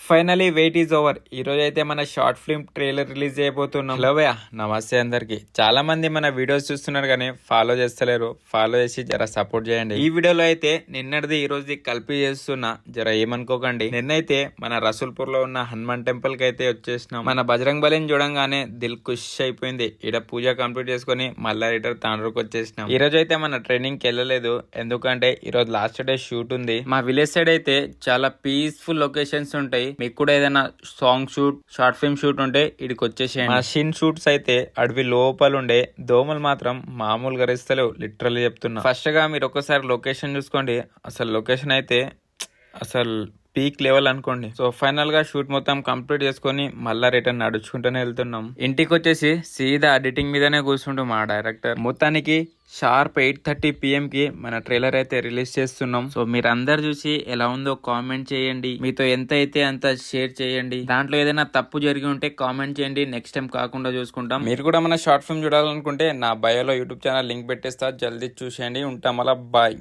Finally wait is over. ఈ రోజు అయితే మన షార్ట్ ఫిల్మ్ ట్రైలర్ రిలీజ్ చేయబోతున్నాం. హలో భయ్య, నమస్తే అందరికి. చాలా మంది మన వీడియోస్ చూస్తున్నారు కానీ ఫాలో చేస్తలేరు. ఫాలో చేసి జర సపోర్ట్ చేయండి. ఈ వీడియోలో అయితే నిన్నటిది ఈ రోజుది కలిపి చేస్తున్నా, జర ఏమనుకోకండి. నిన్నైతే మన రసూల్పూర్ లో ఉన్న హనుమాన్ టెంపుల్ కి అయితే వచ్చేసినాం. మన బజరంగ్ బలిని చూడంగానే దిల్ ఖుష్ అయిపోయింది. ఈడ పూజ కంప్లీట్ చేసుకుని మళ్ళా రిటర్న్ తాండ్రుకు వచ్చేసినాం. ఈ రోజు అయితే మన ట్రైనింగ్ కి వెళ్ళలేదు, ఎందుకంటే ఈ రోజు లాస్ట్ డే షూట్ ఉంది. మా విలేజ్ సైడ్ అయితే చాలా పీస్ఫుల్ లొకేషన్స్ ఉంటాయి. మీకు కూడా ఏదైనా song shoot, short film shoot ఉంటే ఇడికి వచ్చేసేయండి. మా సీన్ షూట్స్ అయితే అడవి లోపల ఉండే, దోమలు మాత్రం మామూలుగా రిస్తలేవు, లిటరల్లీ చెప్తున్నా. ఫస్ట్ గా మీరు ఒక్కసారి లొకేషన్ చూసుకోండి. అసలు లొకేషన్ అయితే అసలు పీక్ లెవెల్ అనుకోండి. సో ఫైనల్ గా షూట్ మొత్తం కంప్లీట్ చేసుకొని మళ్ళా రిటర్న్ నడుచుకుంటూనే వెళ్తున్నాం. ఇంటికి వచ్చేసి సీదా ఎడిటింగ్ మీదనే కూర్చుంటాం. మా డైరెక్టర్ మొత్తానికి షార్ప్ 8:30 PM కి మన ట్రైలర్ అయితే రిలీజ్ చేస్తున్నాం. సో మీరు అందరు చూసి ఎలా ఉందో కామెంట్ చేయండి. మీతో ఎంత అయితే అంత షేర్ చేయండి. దాంట్లో ఏదైనా తప్పు జరిగి ఉంటే కామెంట్ చేయండి, నెక్స్ట్ టైం కాకుండా చూసుకుంటాం. మీరు కూడా మన షార్ట్ ఫిల్మ్ చూడాలనుకుంటే నా బయోలో యూట్యూబ్ ఛానల్ లింక్ పెట్టేస్తా, జల్దీ చూసేయండి. ఉంటాం అలా, బాయ్.